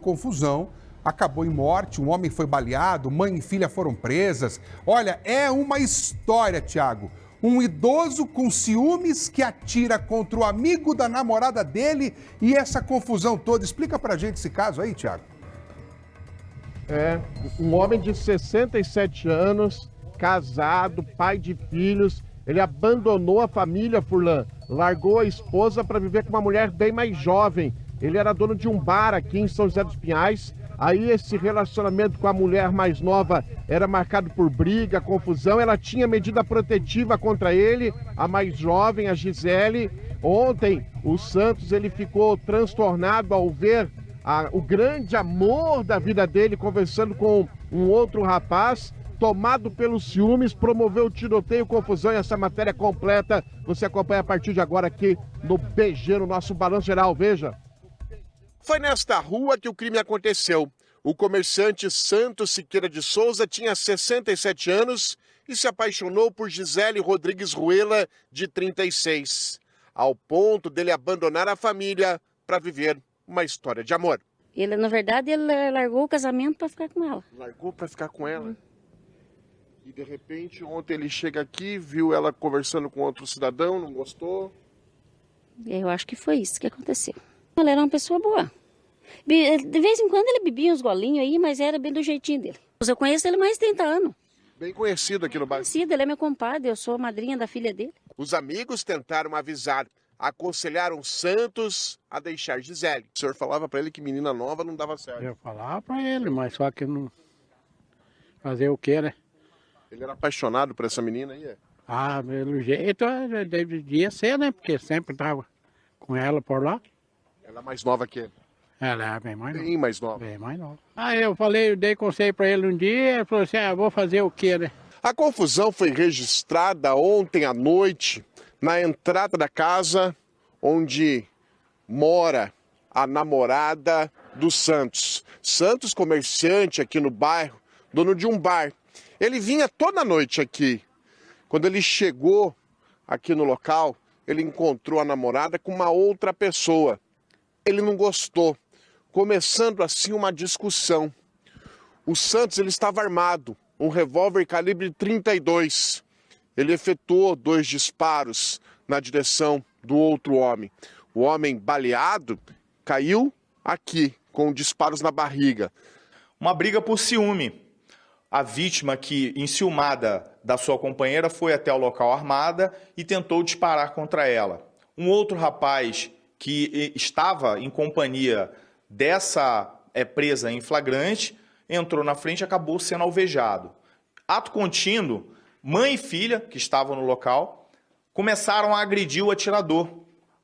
confusão acabou em morte, um homem foi baleado, mãe e filha foram presas. Olha, é uma história, Tiago. Um idoso com ciúmes que atira contra o amigo da namorada dele e essa confusão toda. Explica pra gente esse caso aí, Tiago. Um homem de 67 anos, casado, pai de filhos, ele abandonou a família, Furlan, largou a esposa para viver com uma mulher bem mais jovem. Ele era dono de um bar aqui em São José dos Pinhais. Aí esse relacionamento com a mulher mais nova era marcado por briga, confusão. Ela tinha medida protetiva contra ele, a mais jovem, a Gisele. Ontem, o Santos ele ficou transtornado ao ver o grande amor da vida dele conversando com um outro rapaz. Tomado pelos ciúmes, promoveu tiroteio, confusão, e essa matéria completa você acompanha a partir de agora aqui no BG, no nosso Balanço Geral. Veja. Foi nesta rua que o crime aconteceu. O comerciante Santos Siqueira de Souza tinha 67 anos e se apaixonou por Gisele Rodrigues Ruela, de 36, ao ponto dele abandonar a família para viver uma história de amor. Ele, na verdade, ele largou o casamento para ficar com ela. Largou para ficar com ela? E de repente, ontem ele chega aqui, viu ela conversando com outro cidadão, não gostou? Eu acho que foi isso que aconteceu. Ela era uma pessoa boa. De vez em quando ele bebia uns golinhos aí, mas era bem do jeitinho dele. Eu conheço ele há mais de 30 anos. Bem conhecido aqui no bairro. Conhecido, ele é meu compadre, eu sou madrinha da filha dele. Os amigos tentaram avisar, aconselharam Santos a deixar Gisele. O senhor falava para ele que menina nova não dava certo. Eu falava para ele, mas só que não... Fazer o quê, né? Ele era apaixonado por essa menina aí, é? Ah, pelo jeito, devia ser, né? Porque sempre tava com ela por lá. Ela é mais nova que ele? Ela é bem mais nova. Bem mais nova. Bem mais nova. Aí eu dei conselho pra ele um dia, ele falou assim, vou fazer o quê, né? A confusão foi registrada ontem à noite na entrada da casa onde mora a namorada do Santos. Santos, comerciante aqui no bairro, dono de um bar. Ele vinha toda noite aqui. Quando ele chegou aqui no local, ele encontrou a namorada com uma outra pessoa. Ele não gostou, começando assim uma discussão. O Santos ele estava armado, um revólver calibre 32. Ele efetuou 2 disparos na direção do outro homem. O homem baleado caiu aqui, com disparos na barriga. Uma briga por ciúme. A vítima, que enciumada da sua companheira, foi até o local armada e tentou disparar contra ela. Um outro rapaz que estava em companhia dessa presa em flagrante, entrou na frente e acabou sendo alvejado. Ato contínuo, mãe e filha, que estavam no local, começaram a agredir o atirador,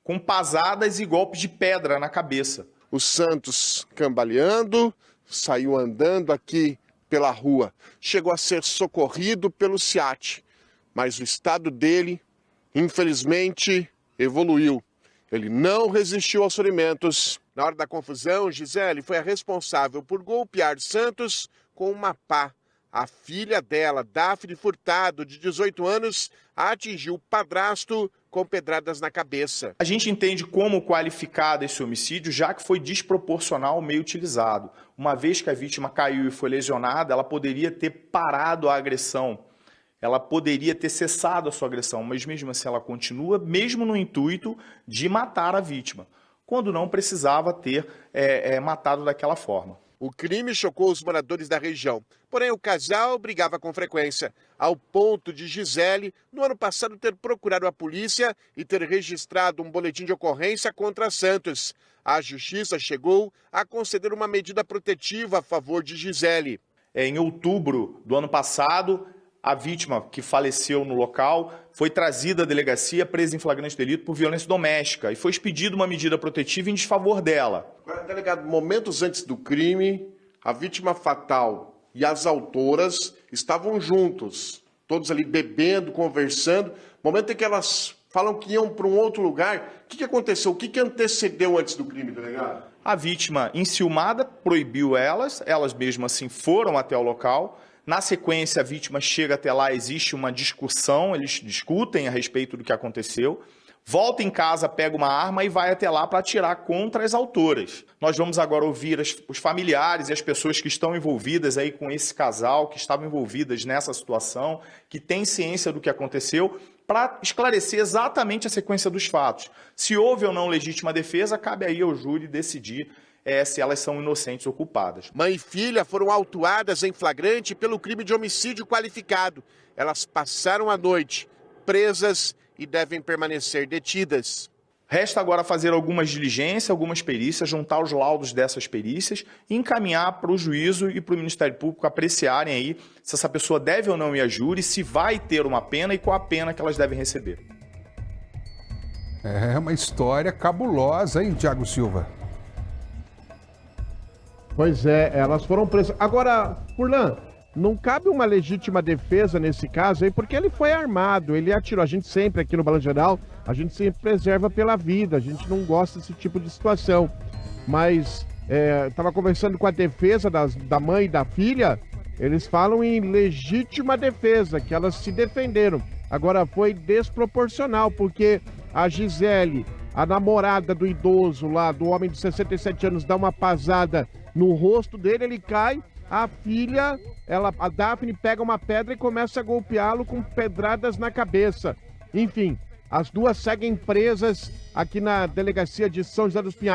com pasadas e golpes de pedra na cabeça. O Santos, cambaleando, saiu andando aqui pela rua. Chegou a ser socorrido pelo SEAT, mas o estado dele, infelizmente, evoluiu. Ele não resistiu aos ferimentos. Na hora da confusão, Gisele foi a responsável por golpear Santos com uma pá. A filha dela, Dafne Furtado, de 18 anos, atingiu o padrasto com pedradas na cabeça. A gente entende como qualificado esse homicídio, já que foi desproporcional ao meio utilizado. Uma vez que a vítima caiu e foi lesionada, ela poderia ter parado a agressão. Ela poderia ter cessado a sua agressão, mas mesmo assim ela continua, mesmo no intuito de matar a vítima, quando não precisava ter matado daquela forma. O crime chocou os moradores da região, porém o casal brigava com frequência, ao ponto de Gisele, no ano passado, ter procurado a polícia e ter registrado um boletim de ocorrência contra Santos. A justiça chegou a conceder uma medida protetiva a favor de Gisele. Em outubro do ano passado, a vítima, que faleceu no local, foi trazida à delegacia presa em flagrante delito por violência doméstica e foi expedida uma medida protetiva em desfavor dela. Delegado, momentos antes do crime, a vítima fatal e as autoras estavam juntos, todos ali bebendo, conversando. Momento em que elas falam que iam para um outro lugar. O que aconteceu? O que antecedeu antes do crime, delegado? A vítima, enciumada, proibiu elas mesmas assim foram até o local. Na sequência, a vítima chega até lá, existe uma discussão, eles discutem a respeito do que aconteceu. volta em casa, pega uma arma e vai até lá para atirar contra as autoras. Nós vamos agora ouvir os familiares e as pessoas que estão envolvidas aí com esse casal, que estavam envolvidas nessa situação, que têm ciência do que aconteceu, para esclarecer exatamente a sequência dos fatos. Se houve ou não legítima defesa, cabe aí ao júri decidir se elas são inocentes ou culpadas. Mãe e filha foram autuadas em flagrante pelo crime de homicídio qualificado. Elas passaram a noite presas e devem permanecer detidas. Resta agora fazer algumas diligências, algumas perícias, juntar os laudos dessas perícias e encaminhar para o juízo e para o Ministério Público apreciarem aí se essa pessoa deve ou não ir a júri, se vai ter uma pena e qual a pena que elas devem receber. É uma história cabulosa, hein, Thiago Silva? Pois é, elas foram presas. Agora, Furlan, não cabe uma legítima defesa nesse caso aí, porque ele foi armado, ele atirou. A gente sempre, aqui no Balanço Geral, a gente sempre preserva pela vida, a gente não gosta desse tipo de situação. Mas, estava conversando com a defesa da mãe e da filha, eles falam em legítima defesa, que elas se defenderam. Agora, foi desproporcional, porque a Gisele, a namorada do idoso lá, do homem de 67 anos, dá uma pasada no rosto dele, ele cai, a filha, a Daphne, pega uma pedra e começa a golpeá-lo com pedradas na cabeça. Enfim, as duas seguem presas aqui na delegacia de São José dos Pinhais.